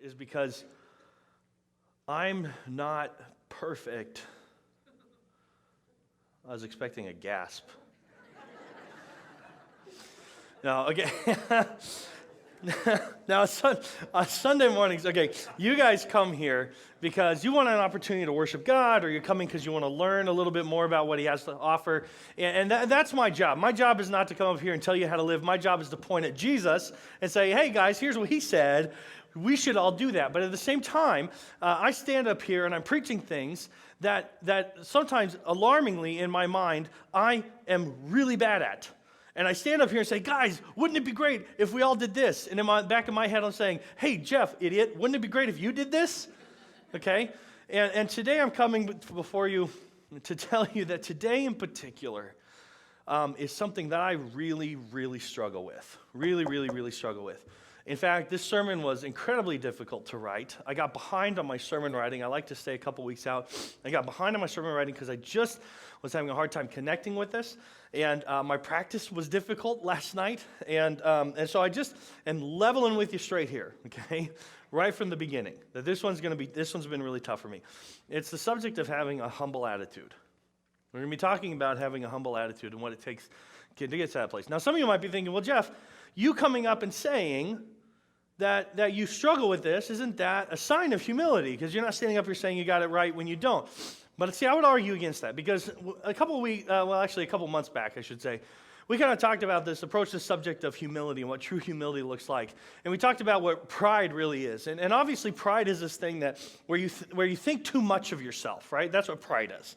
Is because I'm not perfect. I was expecting a gasp. No, okay. Now, Sunday mornings, okay, you guys come here because you want an opportunity to worship God, or you're coming because you want to learn a little bit more about what He has to offer. And that's my job. My job is not to come up here and tell you how to live. My job is to point at Jesus and say, hey, guys, here's what He said. We should all do that. But at the same time, I stand up here and I'm preaching things that sometimes, alarmingly in my mind, I am really bad at. And I stand up here and say, guys, wouldn't it be great if we all did this? And in the back of my head, I'm saying, hey, Jeff, idiot, wouldn't it be great if you did this? Okay? And today I'm coming before you to tell you that today in particular is something that I really, really struggle with. Really, really, really struggle with. In fact, this sermon was incredibly difficult to write. I got behind on my sermon writing. I like to stay a couple weeks out. I got behind on my sermon writing because I just was having a hard time connecting with this. And my practice was difficult last night. And so I just am leveling with you straight here, okay? Right from the beginning. That this one's been really tough for me. It's the subject of having a humble attitude. We're going to be talking about having a humble attitude and what it takes to get to that place. Now, some of you might be thinking, well, Jeff, you coming up and saying that you struggle with this, isn't that a sign of humility? Because you're not standing up here saying you got it right when you don't. But see, I would argue against that because a couple months back, I should say, we kind of talked about this, approached the subject of humility and what true humility looks like. And we talked about what pride really is. And obviously pride is this thing that where you think too much of yourself, right? That's what pride is.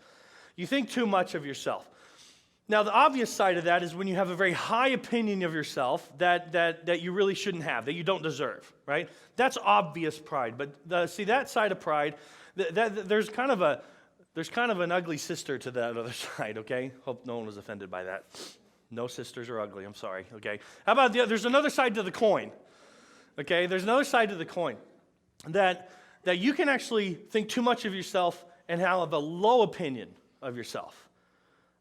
You think too much of yourself. Now, the obvious side of that is when you have a very high opinion of yourself that you really shouldn't have, that you don't deserve, right? That's obvious pride. But see, that side of pride, there's kind of an ugly sister to that other side, okay? Hope no one was offended by that. No sisters are ugly, I'm sorry, okay? How about there's another side to the coin, okay? There's another side to the coin that you can actually think too much of yourself and have a low opinion of yourself.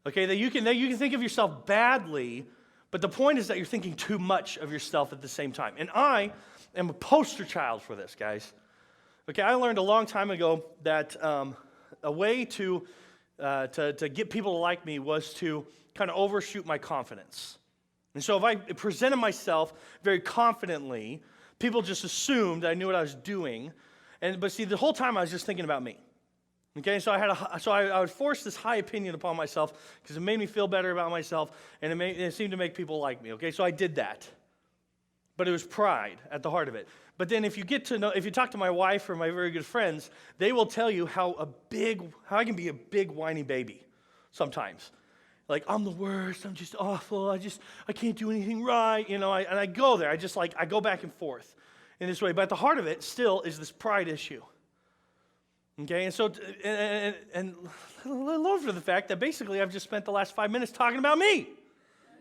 Okay, that you can think of yourself badly, but the point is that you're thinking too much of yourself at the same time. And I am a poster child for this, guys. Okay, I learned a long time ago that a way to get people to like me was to kind of overshoot my confidence. And so if I presented myself very confidently, people just assumed I knew what I was doing. But see, the whole time I was just thinking about me. Okay, so I would force this high opinion upon myself because it made me feel better about myself, and it seemed to make people like me. Okay, so I did that, but it was pride at the heart of it. But then if you talk to my wife or my very good friends, they will tell you how I can be a big whiny baby sometimes. Like, I'm the worst. I'm just awful. I can't do anything right. And I go there. I go back and forth in this way. But at the heart of it still is this pride issue. Okay, and so, and Lord for the fact that basically I've just spent the last 5 minutes talking about me.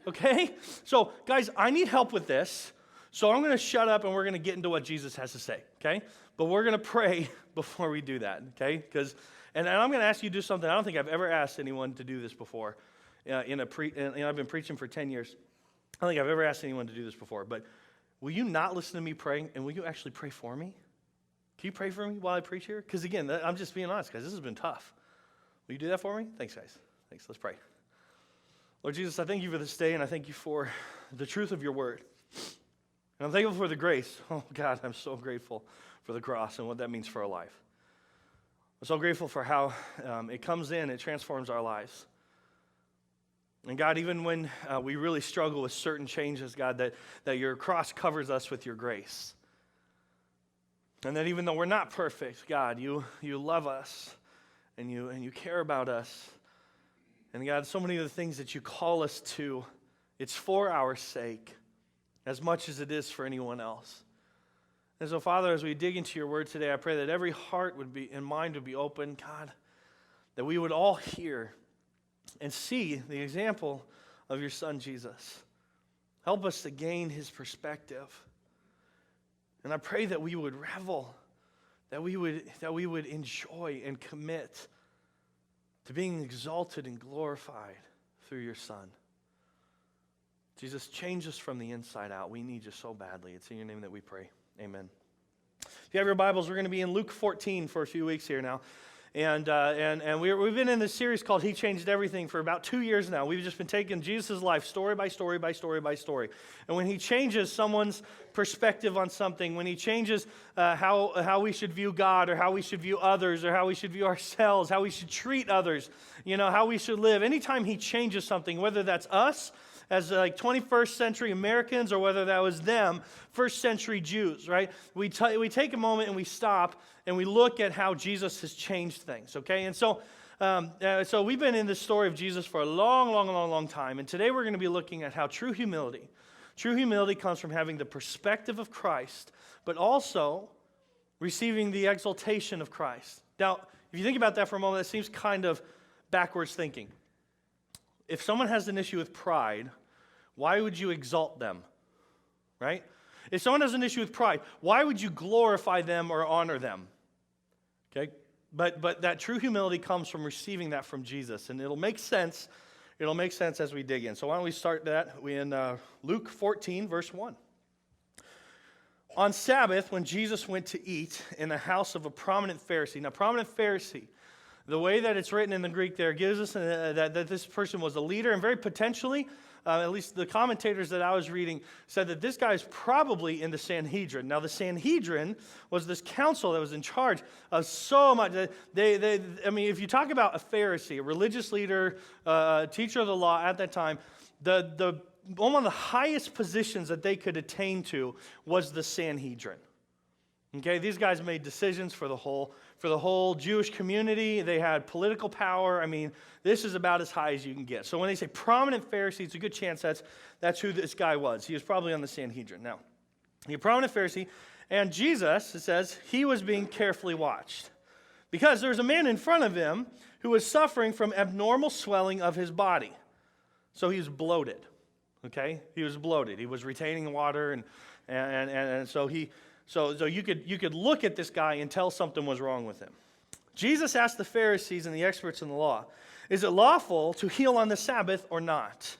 Okay? So, guys, I need help with this. So I'm going to shut up and we're going to get into what Jesus has to say. Okay? But we're going to pray before we do that. Okay? And I'm going to ask you to do something I don't think I've ever asked anyone to do this before. I've been preaching for 10 years. I don't think I've ever asked anyone to do this before. But will you not listen to me praying, and will you actually pray for me? Can you pray for me while I preach here? Because again, I'm just being honest, guys. This has been tough. Will you do that for me? Thanks, guys. Thanks. Let's pray. Lord Jesus, I thank you for this day, and I thank you for the truth of your word. And I'm thankful for the grace. Oh, God, I'm so grateful for the cross and what that means for our life. I'm so grateful for how it comes in, it transforms our lives. And God, even when we really struggle with certain changes, God, that your cross covers us with your grace. And that even though we're not perfect, God, you love us and you care about us. And God, so many of the things that you call us to, it's for our sake as much as it is for anyone else. And so, Father, as we dig into your word today, I pray that every heart and mind would be open, God, that we would all hear and see the example of your Son, Jesus. Help us to gain his perspective. And I pray that we would revel, that we would enjoy and commit to being exalted and glorified through your Son. Jesus, change us from the inside out. We need you so badly. It's in your name that we pray. Amen. If you have your Bibles, we're going to be in Luke 14 for a few weeks here now. And we've been in this series called He Changed Everything for about 2 years now. We've just been taking Jesus' life story by story by story by story. And when He changes someone's perspective on something, when He changes how we should view God or how we should view others or how we should view ourselves, how we should treat others, how we should live, anytime He changes something, whether that's us as like 21st century Americans or whether that was them, first century Jews, right? We take a moment and we stop and we look at how Jesus has changed things, okay? And so we've been in this story of Jesus for a long time, and today we're going to be looking at how true humility comes from having the perspective of Christ, but also receiving the exaltation of Christ. Now, if you think about that for a moment, that seems kind of backwards thinking. If someone has an issue with pride, why would you exalt them, right? If someone has an issue with pride, why would you glorify them or honor them? Okay, but that true humility comes from receiving that from Jesus, and it'll make sense. It'll make sense as we dig in. So why don't we start that in Luke 14, verse 1. On Sabbath, when Jesus went to eat in the house of a prominent Pharisee. Now, prominent Pharisee, the way that it's written in the Greek there gives us that this person was a leader, and very potentially, at least the commentators that I was reading said that this guy is probably in the Sanhedrin. Now, the Sanhedrin was this council that was in charge of so much. If you talk about a Pharisee, a religious leader, teacher of the law at that time, one of the highest positions that they could attain to was the Sanhedrin. Okay, these guys made decisions for the whole Jewish community. They had political power. I mean, this is about as high as you can get. So when they say prominent Pharisee, it's a good chance that's who this guy was. He was probably on the Sanhedrin. Now, he's a prominent Pharisee, and Jesus, it says, he was being carefully watched because there was a man in front of him who was suffering from abnormal swelling of his body. So he was bloated. Okay, he was bloated. He was retaining water, and so he. So you could look at this guy and tell something was wrong with him. Jesus asked the Pharisees and the experts in the law, is it lawful to heal on the Sabbath or not?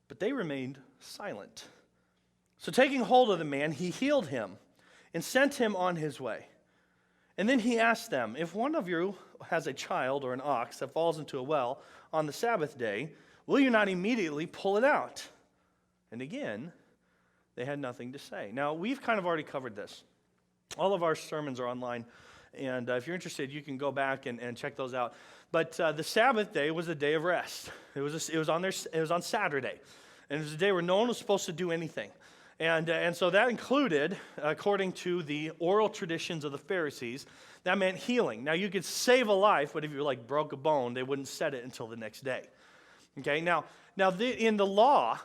But they remained silent. So taking hold of the man, he healed him and sent him on his way. And then he asked them, if one of you has a child or an ox that falls into a well on the Sabbath day, will you not immediately pull it out? And again, they had nothing to say. Now, we've kind of already covered this. All of our sermons are online, and if you're interested, you can go back and check those out. But the Sabbath day was a day of rest. It was on Saturday, and it was a day where no one was supposed to do anything. And so that included, according to the oral traditions of the Pharisees, that meant healing. Now, you could save a life, but if you broke a bone, they wouldn't set it until the next day. Okay, now in the law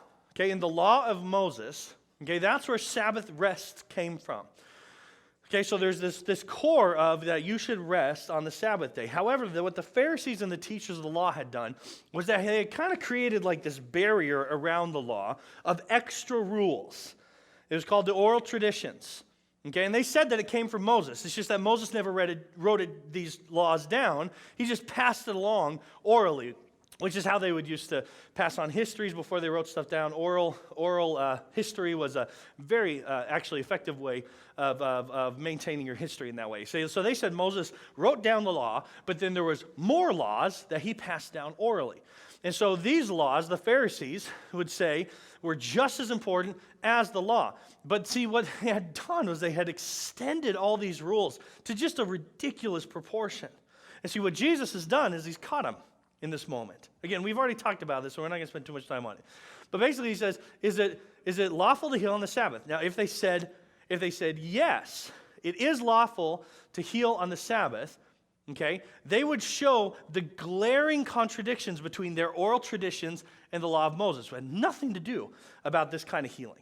of Moses. Okay, that's where Sabbath rest came from. Okay, so there's this core of that you should rest on the Sabbath day. However, what the Pharisees and the teachers of the law had done was that they had kind of created like this barrier around the law of extra rules. It was called the oral traditions. Okay, and they said that it came from Moses. It's just that Moses never wrote these laws down. He just passed it along orally, which is how they would used to pass on histories before they wrote stuff down. Oral history was a very actually effective way of maintaining your history in that way. So they said Moses wrote down the law, but then there was more laws that he passed down orally. And so these laws, the Pharisees would say, were just as important as the law. But see, what they had done was they had extended all these rules to just a ridiculous proportion. And see, what Jesus has done is he's caught them in this moment. Again, we've already talked about this, so we're not going to spend too much time on it. But basically he says, is it lawful to heal on the Sabbath? Now, if they said yes, it is lawful to heal on the Sabbath, okay, they would show the glaring contradictions between their oral traditions and the law of Moses, who had nothing to do about this kind of healing.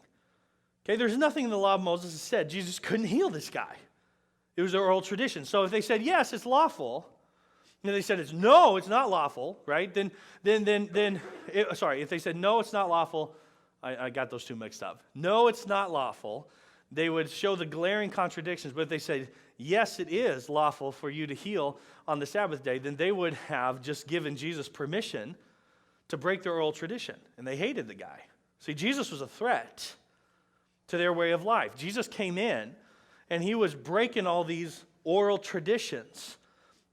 Okay, there's nothing in the law of Moses that said Jesus couldn't heal this guy. It was their oral tradition. So if they said, yes, it's lawful, and they said, it's not lawful, right? If they said, no, it's not lawful, I got those two mixed up. No, it's not lawful. They would show the glaring contradictions. But if they said, yes, it is lawful for you to heal on the Sabbath day, then they would have just given Jesus permission to break their oral tradition. And they hated the guy. See, Jesus was a threat to their way of life. Jesus came in and he was breaking all these oral traditions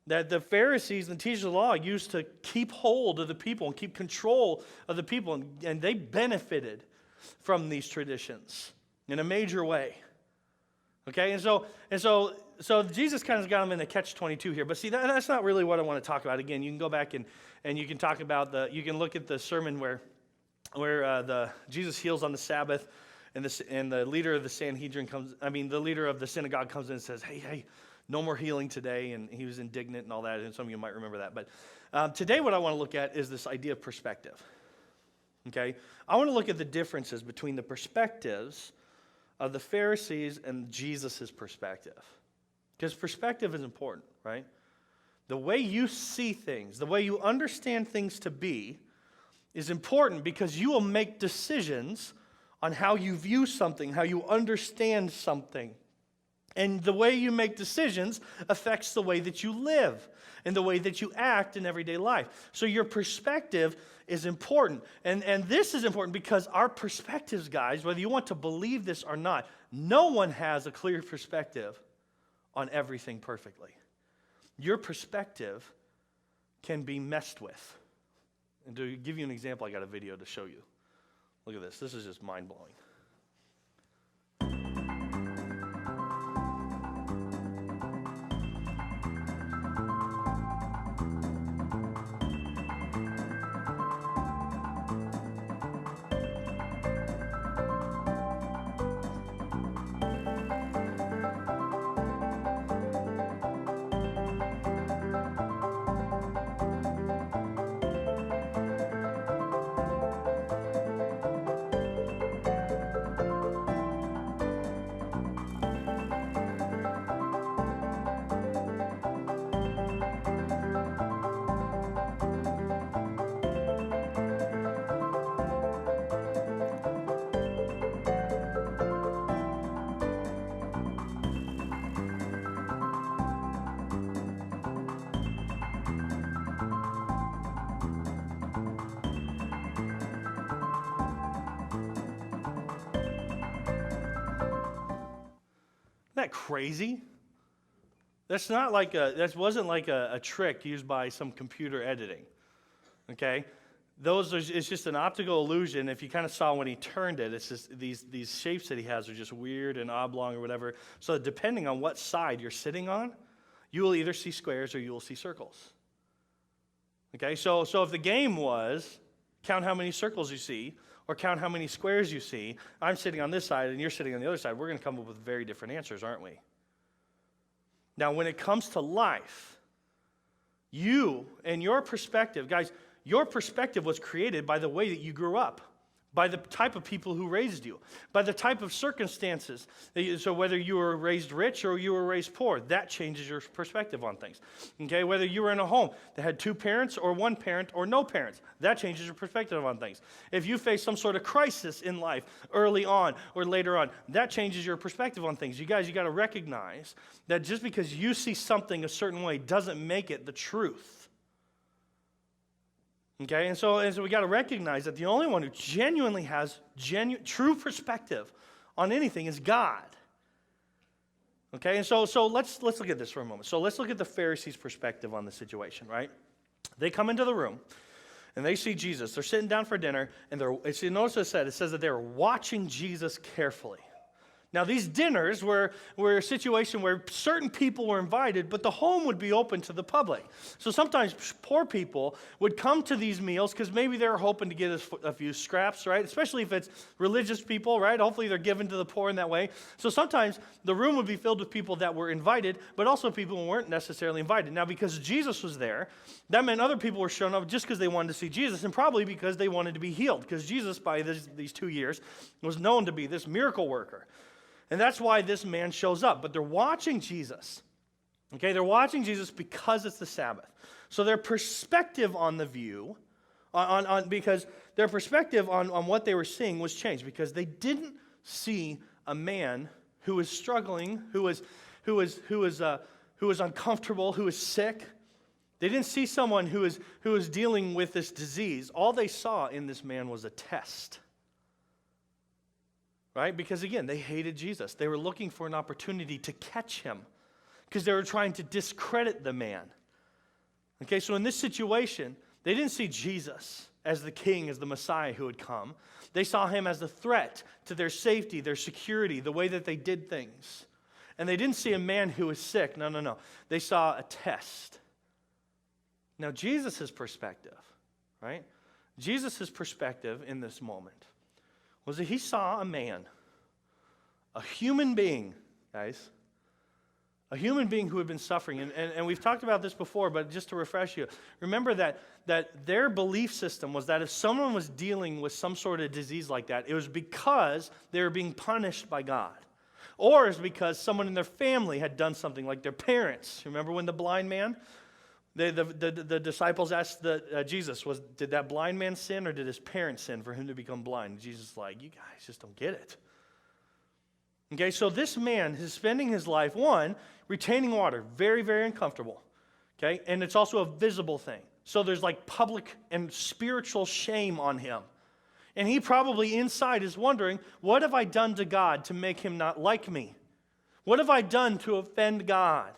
that the Pharisees and the teachers of the law used to keep hold of the people and keep control of the people, and they benefited from these traditions in a major way. Okay, and so Jesus kind of got them in the catch-22 here. But see, that's not really what I want to talk about. Again, you can go back and you can talk about you can look at the sermon where Jesus heals on the Sabbath, and the leader of the Sanhedrin the leader of the synagogue comes in and says, hey, no more healing today, and he was indignant and all that, and some of you might remember that. But today what I want to look at is this idea of perspective. Okay, I want to look at the differences between the perspectives of the Pharisees and Jesus' perspective. Because perspective is important, right? The way you see things, the way you understand things to be, is important because you will make decisions on how you view something, how you understand something. And the way you make decisions affects the way that you live and the way that you act in everyday life. So your perspective is important. And this is important because our perspectives, guys, whether you want to believe this or not, no one has a clear perspective on everything perfectly. Your perspective can be messed with. And to give you an example, I got a video to show you. Look at this. This is just mind-blowing. Isn't that crazy? That wasn't like a trick used by some computer editing. Okay? It's just an optical illusion. If you kind of saw when he turned it, it's just these shapes that he has are just weird and oblong or whatever. So depending on what side you're sitting on, you will either see squares or you will see circles. Okay? So if the game was count how many circles you see, or count how many squares you see, I'm sitting on this side and you're sitting on the other side, we're going to come up with very different answers, aren't we? Now, when it comes to life, you and your perspective, guys, your perspective was created by the way that you grew up, by the type of people who raised you, by the type of circumstances. So whether you were raised rich or you were raised poor, that changes your perspective on things. Okay, whether you were in a home that had two parents or one parent or no parents, that changes your perspective on things. If you face some sort of crisis in life early on or later on, that changes your perspective on things. You got to recognize that just because you see something a certain way doesn't make it the truth. Okay, and so we got to recognize that the only one who genuinely has true perspective on anything is God. Okay, and so let's look at this for a moment. So let's look at the Pharisees' perspective on the situation, right? They come into the room, and they see Jesus. They're sitting down for dinner, and notice what it says that they're watching Jesus carefully. Now, these dinners were a situation where certain people were invited, but the home would be open to the public. So sometimes poor people would come to these meals because maybe they were hoping to get a few scraps, right? Especially if it's religious people, right? Hopefully they're given to the poor in that way. So sometimes the room would be filled with people that were invited, but also people who weren't necessarily invited. Now, because Jesus was there, that meant other people were showing up just because they wanted to see Jesus, and probably because they wanted to be healed, because Jesus, by these 2 years, was known to be this miracle worker. And that's why this man shows up. But they're watching Jesus. Okay, they're watching Jesus because it's the Sabbath. So their perspective on the view, because their perspective on what they were seeing was changed, because they didn't see a man who was struggling, who was uncomfortable, who was sick. They didn't see someone who was dealing with this disease. All they saw in this man was a test. right? Because again, they hated Jesus. They were looking for an opportunity to catch him because they were trying to discredit the man. Okay, so in this situation, they didn't see Jesus as the king, as the Messiah who had come. They saw him as a threat to their safety, their security, the way that they did things. And they didn't see a man who was sick. No. They saw a test. Now, Jesus' perspective, right? Jesus' perspective in this moment was that he saw a man, a human being, guys, a human being who had been suffering. And we've talked about this before, but just to refresh you, remember that their belief system was that if someone was dealing with some sort of disease like that, it was because they were being punished by God. Or it's because someone in their family had done something, like their parents. Remember when the blind man, the disciples asked Jesus, did that blind man sin or did his parents sin for him to become blind? And Jesus is like, you guys just don't get it. Okay, so this man is spending his life, one, retaining water, very, very uncomfortable. Okay, and it's also a visible thing. So there's like public and spiritual shame on him. And he probably inside is wondering, what have I done to God to make him not like me? What have I done to offend God?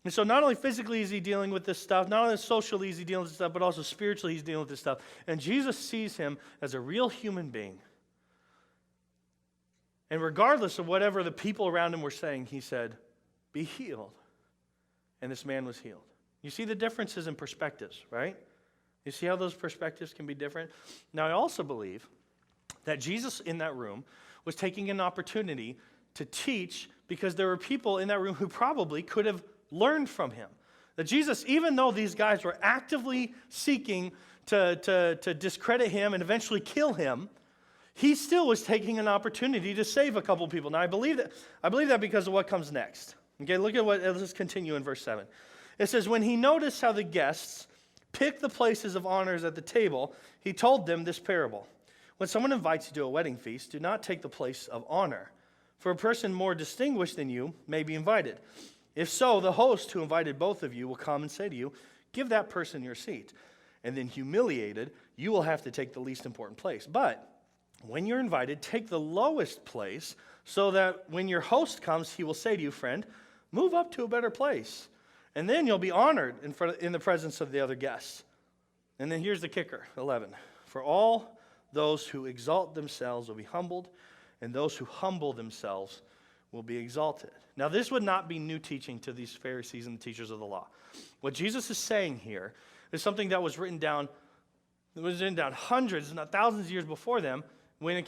And so not only physically is he dealing with this stuff, not only socially is he dealing with this stuff, but also spiritually he's dealing with this stuff. And Jesus sees him as a real human being. And regardless of whatever the people around him were saying, he said, be healed. And this man was healed. You see the differences in perspectives, right? You see how those perspectives can be different? Now, I also believe that Jesus in that room was taking an opportunity to teach because there were people in that room who probably could have learned from him. That Jesus, even though these guys were actively seeking to discredit him and eventually kill him, he still was taking an opportunity to save a couple people. Now, I believe that because of what comes next. Okay, look at let's continue in verse 7. It says, when he noticed how the guests picked the places of honors at the table, he told them this parable. When someone invites you to a wedding feast, do not take the place of honor, for a person more distinguished than you may be invited. If so, the host who invited both of you will come and say to you, give that person your seat. And then humiliated, you will have to take the least important place. But when you're invited, take the lowest place, so that when your host comes, he will say to you, friend, move up to a better place. And then you'll be honored in the presence of the other guests. And then here's the kicker, 11. For all those who exalt themselves will be humbled, and those who humble themselves will be exalted. Now, this would not be new teaching to these Pharisees and the teachers of the law. What Jesus is saying here is something that was written down. It was written down hundreds, if not thousands of years before them, when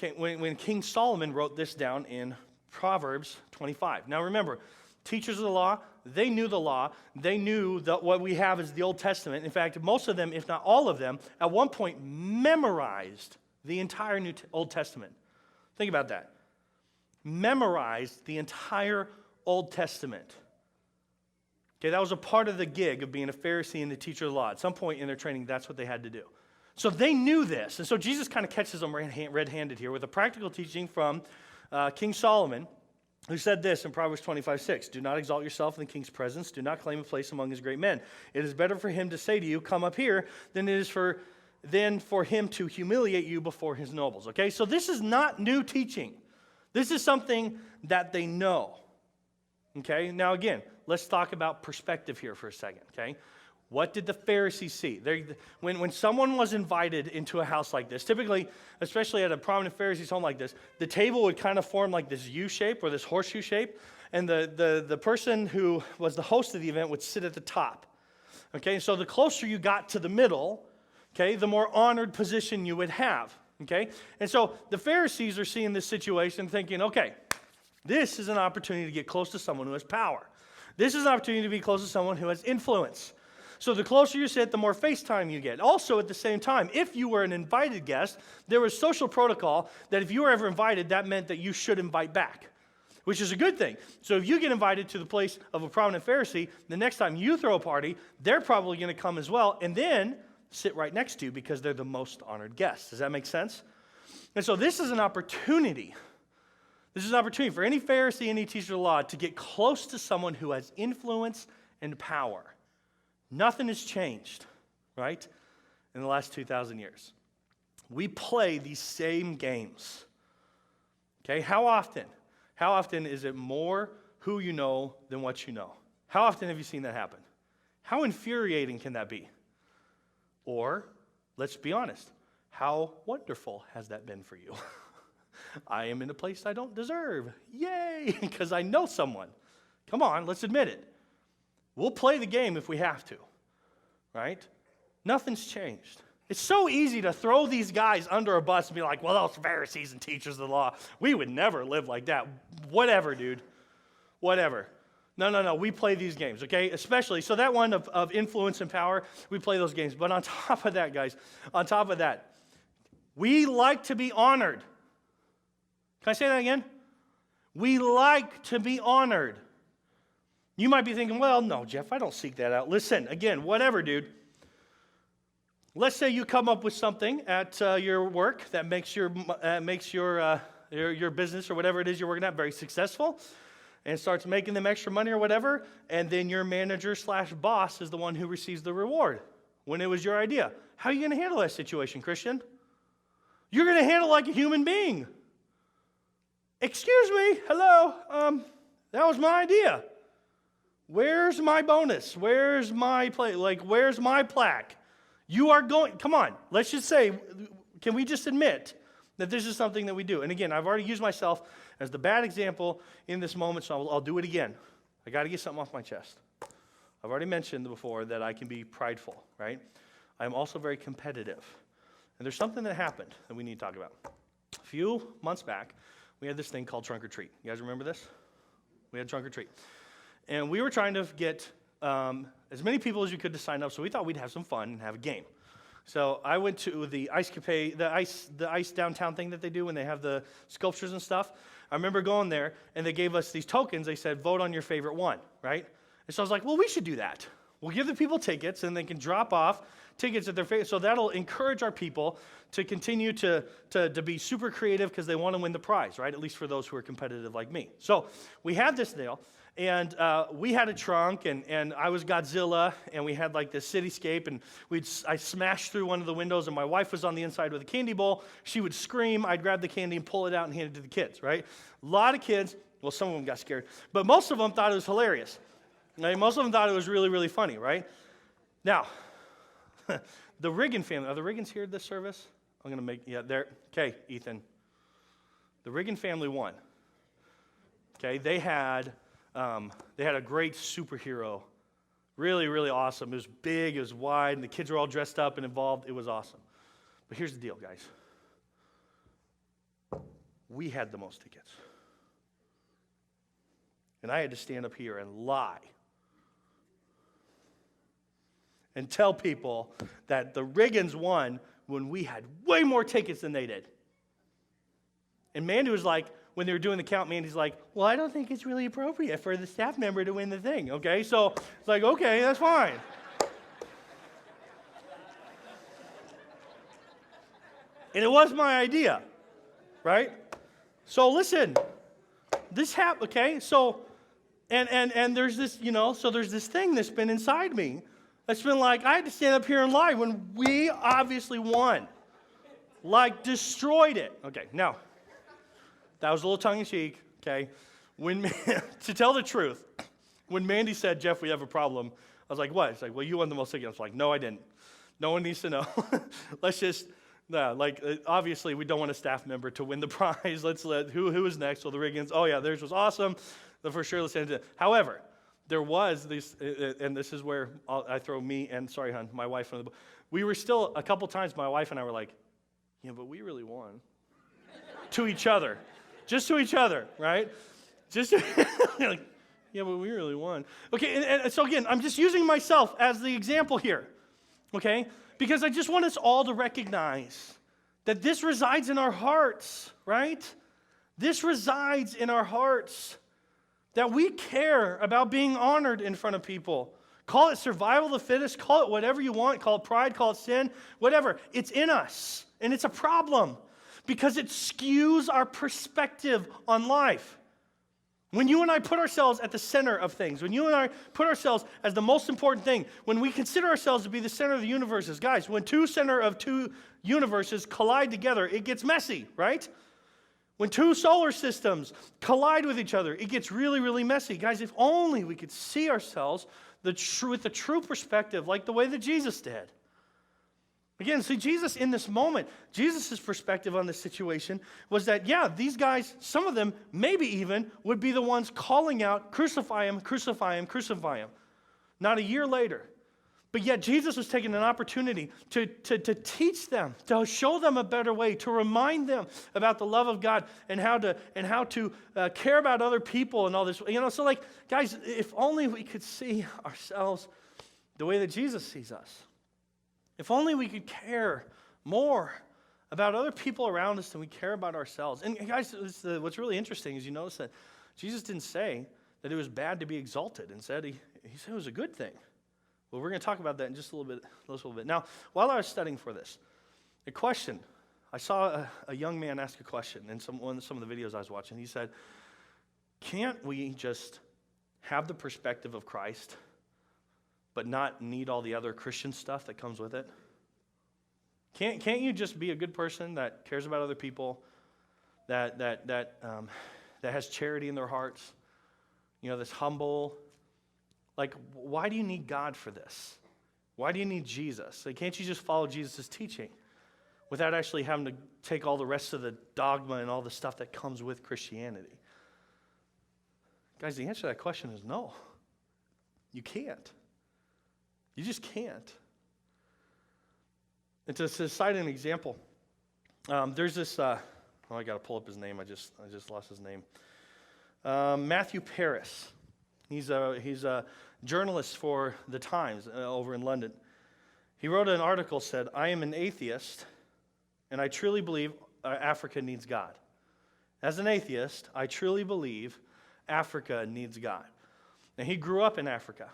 King Solomon wrote this down in Proverbs 25. Now, remember, teachers of the law, they knew the law. They knew that what we have is the Old Testament. In fact, most of them, if not all of them, at one point memorized the entire Old Testament. Think about that. Memorized the entire Old Testament. Okay, that was a part of the gig of being a Pharisee and the teacher of the law. At some point in their training, that's what they had to do. So they knew this. And so Jesus kind of catches them red-handed here with a practical teaching from King Solomon, who said this in Proverbs 25:6, do not exalt yourself in the king's presence. Do not claim a place among his great men. It is better for him to say to you, come up here, than it is for him to humiliate you before his nobles. Okay, so this is not new teaching. This is something that they know. Okay, now again, let's talk about perspective here for a second, okay? What did the Pharisees see? When someone was invited into a house like this, typically, especially at a prominent Pharisee's home like this, the table would kind of form like this U shape or this horseshoe shape, and the person who was the host of the event would sit at the top. Okay, so the closer you got to the middle, okay, the more honored position you would have. Okay, and so the Pharisees are seeing this situation thinking, okay, this is an opportunity to get close to someone who has power. This is an opportunity to be close to someone who has influence. So the closer you sit, the more face time you get. Also, at the same time, if you were an invited guest, there was social protocol that if you were ever invited, that meant that you should invite back, which is a good thing. So if you get invited to the place of a prominent Pharisee, the next time you throw a party, they're probably going to come as well, and then sit right next to you because they're the most honored guests. Does that make sense? And so this is an opportunity. This is an opportunity for any Pharisee, any teacher of the law to get close to someone who has influence and power. Nothing has changed, right, in the last 2,000 years. We play these same games. Okay, how often? How often is it more who you know than what you know? How often have you seen that happen? How infuriating can that be? Or, let's be honest, how wonderful has that been for you? I am in a place I don't deserve. Yay, because I know someone. Come on, let's admit it. We'll play the game if we have to, right? Nothing's changed. It's so easy to throw these guys under a bus and be like, well, those Pharisees and teachers of the law, we would never live like that. Whatever, dude. Whatever. No. We play these games, okay? Especially, so that one of influence and power, we play those games. But on top of that, guys, on top of that, we like to be honored. Can I say that again? We like to be honored. You might be thinking, well, no, Jeff, I don't seek that out. Listen, again, whatever, dude. Let's say you come up with something at your work that makes your business or whatever it is you're working at very successful and starts making them extra money or whatever, and then your manager/boss is the one who receives the reward when it was your idea. How are you going to handle that situation, Christian? You're going to handle it like a human being. Excuse me, hello, that was my idea. Where's my bonus? Where's my where's my plaque? You are going, come on, let's just say, can we just admit that this is something that we do? And again, I've already used myself as the bad example in this moment, so I'll do it again. I got to get something off my chest. I've already mentioned before that I can be prideful, right? I'm also very competitive. And there's something that happened that we need to talk about. A few months back, we had this thing called Trunk or Treat. You guys remember this? We had Trunk or Treat. And we were trying to get as many people as we could to sign up, so we thought we'd have some fun and have a game. So I went to the Ice Capade, the ice downtown thing that they do when they have the sculptures and stuff. I remember going there, and they gave us these tokens. They said, vote on your favorite one, right? And so I was like, well, we should do that. We'll give the people tickets, and they can drop off tickets at their favorite. So that'll encourage our people to continue to be super creative because they want to win the prize, right? At least for those who are competitive like me. So we had this deal. And we had a trunk, and I was Godzilla, and we had like this cityscape, and I smashed through one of the windows, and my wife was on the inside with a candy bowl. She would scream. I'd grab the candy and pull it out and hand it to the kids, right? A lot of kids, well, some of them got scared, but most of them thought it was hilarious. Right? Most of them thought it was really, really funny, right? Now, the Riggin family, are the Riggins here at this service? I'm going to make, yeah, there. Okay, Ethan. The Riggin family won. Okay, they had a great superhero. Really, really awesome. It was big, it was wide, and the kids were all dressed up and involved. It was awesome. But here's the deal, guys. We had the most tickets. And I had to stand up here and lie and tell people that the Riggins won when we had way more tickets than they did. And Mandy was like, when they were doing the count, Mandy's like, well, I don't think it's really appropriate for the staff member to win the thing, okay? So it's like, okay, that's fine. And it was my idea, right? So listen, this happened, okay? So, and there's this, so there's this thing that's been inside me that's been like, I had to stand up here and lie when we obviously won. Like, destroyed it. Okay, now, that was a little tongue-in-cheek, okay? To tell the truth, when Mandy said, Jeff, we have a problem, I was like, what? It's like, well, you won the most tickets. I was like, no, I didn't. No one needs to know. Let's just, obviously, we don't want a staff member to win the prize. Let's let, who is next? Well, the Riggins, oh, yeah, theirs was awesome. For sure, let's end it. However, there was this, and this is where I throw me and, sorry, hon, my wife under the boat. We were still, a couple times, my wife and I were like, yeah, but we really won. To each other. Just to each other, right? Just like, yeah, but we really won. Okay, and so again, I'm just using myself as the example here, okay? Because I just want us all to recognize that this resides in our hearts, right? This resides in our hearts, that we care about being honored in front of people. Call it survival of the fittest, call it whatever you want, call it pride, call it sin, whatever. It's in us, and it's a problem because it skews our perspective on life. When you and I put ourselves at the center of things, when you and I put ourselves as the most important thing, when we consider ourselves to be the center of the universes, guys, when two universes collide together, it gets messy, right? When two solar systems collide with each other, it gets really, really messy. Guys, if only we could see ourselves with the true perspective, like the way that Jesus did. Again, see, Jesus in this moment, Jesus' perspective on this situation was that, yeah, these guys, some of them, maybe even, would be the ones calling out, crucify him, crucify him, crucify him. Not a year later. But yet Jesus was taking an opportunity to teach them, to show them a better way, to remind them about the love of God and how to care about other people and all this. So like, guys, if only we could see ourselves the way that Jesus sees us. If only we could care more about other people around us than we care about ourselves. And guys, what's really interesting is you notice that Jesus didn't say that it was bad to be exalted. Instead, he said it was a good thing. Well, we're going to talk about that in just a little bit. Now, while I was studying for this, a question, I saw a young man ask a question in some of the videos I was watching. He said, can't we just have the perspective of Christ, but not need all the other Christian stuff that comes with it? Can't you just be a good person that cares about other people, that has charity in their hearts, that's humble? Like, why do you need God for this? Why do you need Jesus? Like, can't you just follow Jesus' teaching without actually having to take all the rest of the dogma and all the stuff that comes with Christianity? Guys, the answer to that question is no. You can't. You just can't. And to cite an example, there's this, I got to pull up his name. I just lost his name. Matthew Paris. He's a journalist for The Times over in London. He wrote an article, said, I am an atheist, and I truly believe Africa needs God. As an atheist, I truly believe Africa needs God. And he grew up in Africa.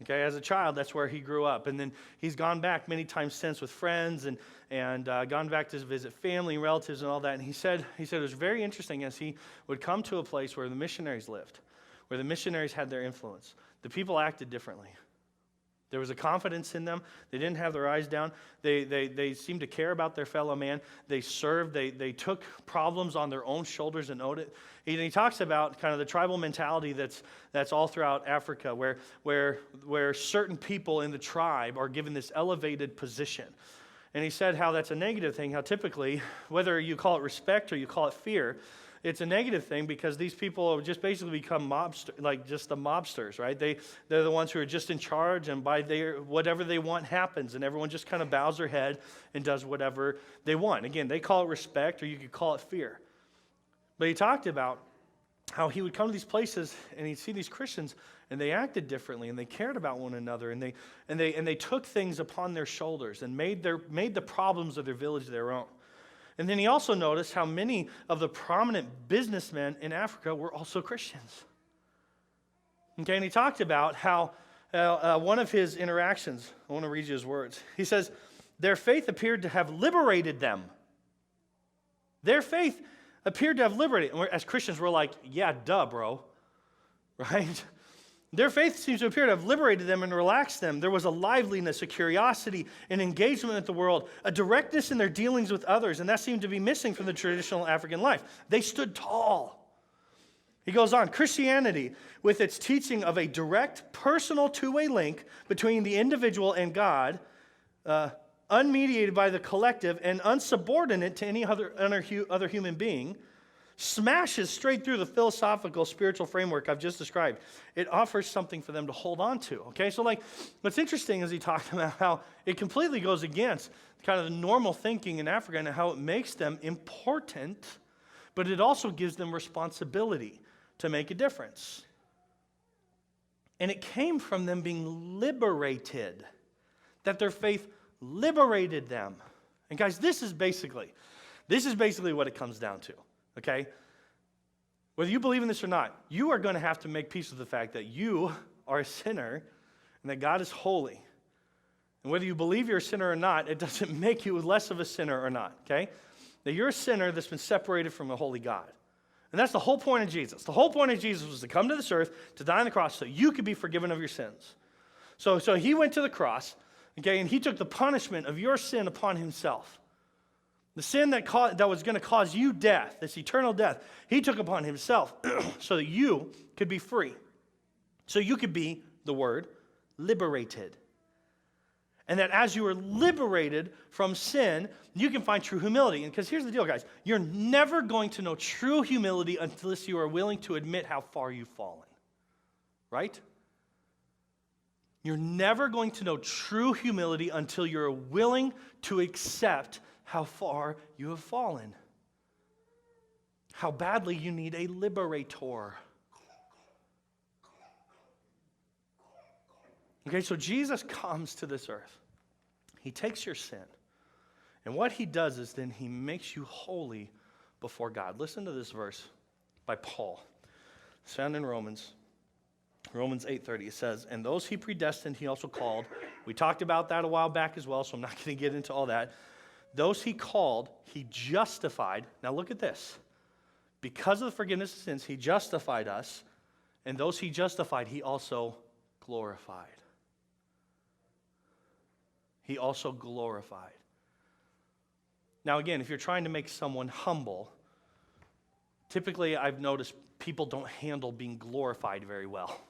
Okay, as a child, that's where he grew up. And then he's gone back many times since with friends and gone back to visit family and relatives and all that. And he said it was very interesting as he would come to a place where the missionaries lived, where the missionaries had their influence. The people acted differently. There was a confidence in them. They didn't have their eyes down. They seemed to care about their fellow man. They served. They took problems on their own shoulders and owed it. He talks about kind of the tribal mentality that's all throughout Africa, where certain people in the tribe are given this elevated position. And he said how that's a negative thing, how typically, whether you call it respect or you call it fear, it's a negative thing because these people have just basically become mobsters, right? They're the ones who are just in charge, and by whatever they want happens, and everyone just kind of bows their head and does whatever they want. Again, they call it respect, or you could call it fear. But he talked about how he would come to these places and he'd see these Christians, and they acted differently, and they cared about one another, and they took things upon their shoulders and made the problems of their village their own. And then he also noticed how many of the prominent businessmen in Africa were also Christians. Okay, and he talked about how one of his interactions, I want to read you his words. He says, their faith appeared to have liberated them. Their faith appeared to have liberated. And as Christians, we're like, yeah, duh, bro. Right? Their faith seems to appear to have liberated them and relaxed them. There was a liveliness, a curiosity, an engagement with the world, a directness in their dealings with others, and that seemed to be missing from the traditional African life. They stood tall. He goes on, Christianity, with its teaching of a direct, personal two-way link between the individual and God, unmediated by the collective and unsubordinate to any other human being, smashes straight through the philosophical, spiritual framework I've just described. It offers something for them to hold on to, okay? So, what's interesting is he talked about how it completely goes against kind of the normal thinking in Africa and how it makes them important, but it also gives them responsibility to make a difference. And it came from them being liberated, that their faith liberated them. And guys, this is basically what it comes down to. Okay? Whether you believe in this or not, you are going to have to make peace with the fact that you are a sinner and that God is holy. And whether you believe you're a sinner or not, it doesn't make you less of a sinner or not. Okay? That you're a sinner that's been separated from a holy God. And that's the whole point of Jesus. The whole point of Jesus was to come to this earth, to die on the cross so you could be forgiven of your sins. So he went to the cross, okay, and he took the punishment of your sin upon himself. The sin that was going to cause you death, this eternal death, he took upon himself so that you could be free. So you could be, the word, liberated. And that as you are liberated from sin, you can find true humility. And because here's the deal, guys. You're never going to know true humility unless you are willing to admit how far you've fallen. Right? You're never going to know true humility until you're willing to accept how far you have fallen. How badly you need a liberator. Okay, so Jesus comes to this earth. He takes your sin. And what he does is then he makes you holy before God. Listen to this verse by Paul. It's found in Romans 8:30. It says, and those he predestined, he also called. We talked about that a while back as well, so I'm not going to get into all that. Those he called, he justified. Now look at this. Because of the forgiveness of sins, he justified us. And those he justified, he also glorified. He also glorified. Now again, if you're trying to make someone humble, typically I've noticed people don't handle being glorified very well,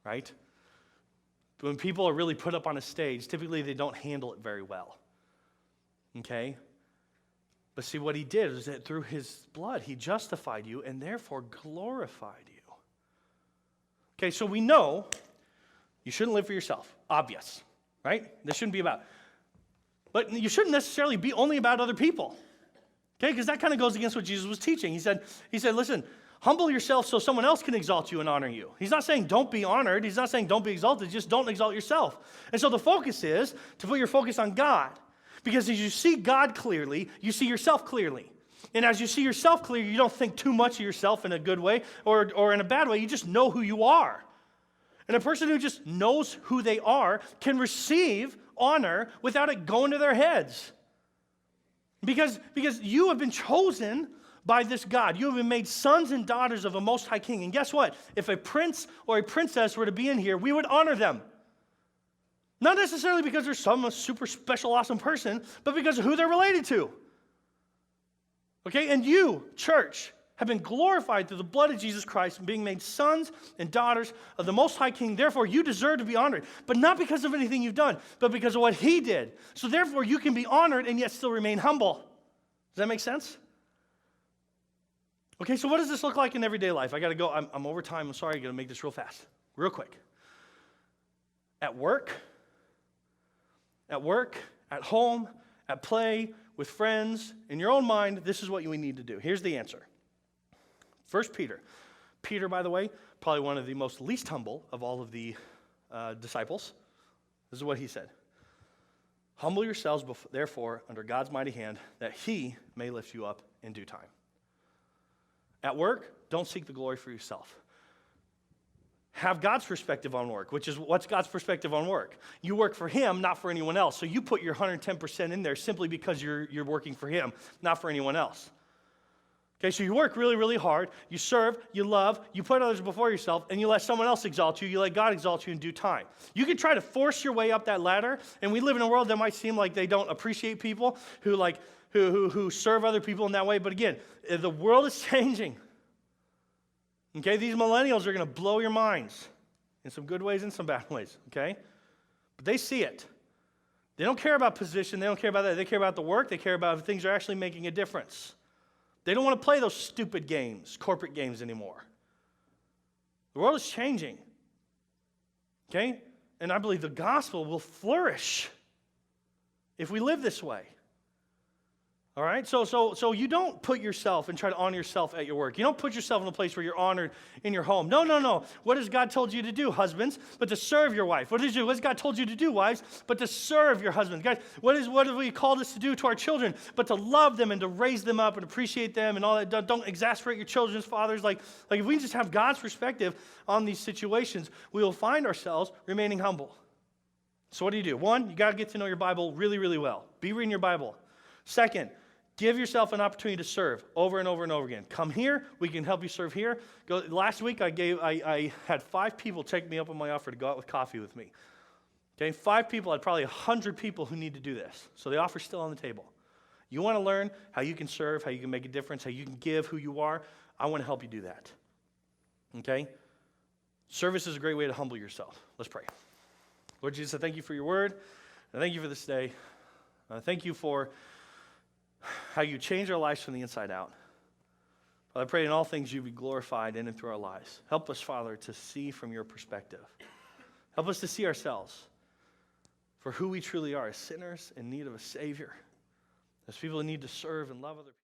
right? When people are really put up on a stage, typically they don't handle it very well, okay? But see, what he did is that through his blood, he justified you and therefore glorified you. Okay, so we know you shouldn't live for yourself. Obvious. Right? This shouldn't be about. But you shouldn't necessarily be only about other people. Okay? Because that kind of goes against what Jesus was teaching. He said, listen, humble yourself so someone else can exalt you and honor you. He's not saying don't be honored. He's not saying don't be exalted. Just don't exalt yourself. And so the focus is to put your focus on God. Because as you see God clearly, you see yourself clearly. And as you see yourself clearly, you don't think too much of yourself in a good way or in a bad way. You just know who you are. And a person who just knows who they are can receive honor without it going to their heads. Because you have been chosen by this God. You have been made sons and daughters of a Most High King. And guess what? If a prince or a princess were to be in here, we would honor them. Not necessarily because they're some super special, awesome person, but because of who they're related to. Okay? And you, church, have been glorified through the blood of Jesus Christ and being made sons and daughters of the Most High King. Therefore, you deserve to be honored, but not because of anything you've done, but because of what he did. So therefore, you can be honored and yet still remain humble. Does that make sense? Okay, so what does this look like in everyday life? I got to go. I'm over time. I'm sorry. I got to make this real fast, real quick. At work, at home, at play, with friends, in your own mind, this is what you need to do. Here's the answer. 1 Peter. Peter, by the way, probably one of the most least humble of all of the disciples. This is what he said. Humble yourselves, therefore, under God's mighty hand, that he may lift you up in due time. At work, don't seek the glory for yourself. Have God's perspective on work, which is what's God's perspective on work? You work for him, not for anyone else. So you put your 110% in there simply because you're working for him, not for anyone else. Okay, so you work really, really hard, you serve, you love, you put others before yourself, and you let someone else exalt you, you let God exalt you in due time. You can try to force your way up that ladder, and we live in a world that might seem like they don't appreciate people who serve other people in that way, but again, the world is changing. Okay, these millennials are going to blow your minds in some good ways and some bad ways, okay? But they see it. They don't care about position, they don't care about that, they care about the work, they care about if things are actually making a difference. They don't want to play those stupid games, corporate games anymore. The world is changing. Okay? And I believe the gospel will flourish if we live this way. All right? So you don't put yourself and try to honor yourself at your work. You don't put yourself in a place where you're honored in your home. No. What has God told you to do, husbands? But to serve your wife. What has God told you to do, wives? But to serve your husbands. Guys, what have we called us to do to our children? But to love them and to raise them up and appreciate them and all that. Don't exasperate your children's fathers. Like if we just have God's perspective on these situations, we will find ourselves remaining humble. So what do? 1, you got to get to know your Bible really, really well. Be reading your Bible. 2, give yourself an opportunity to serve over and over and over again. Come here, we can help you serve here. Last week I had 5 people take me up on my offer to go out with coffee with me. Okay, 5 people, I had probably 100 people who need to do this. So the offer's still on the table. You want to learn how you can serve, how you can make a difference, how you can give who you are? I want to help you do that. Okay? Service is a great way to humble yourself. Let's pray. Lord Jesus, I thank you for your word. I thank you for this day. I thank you for how you change our lives from the inside out. Father, I pray in all things you be glorified in and through our lives. Help us, Father, to see from your perspective. Help us to see ourselves for who we truly are, as sinners in need of a Savior, as people in need to serve and love other people.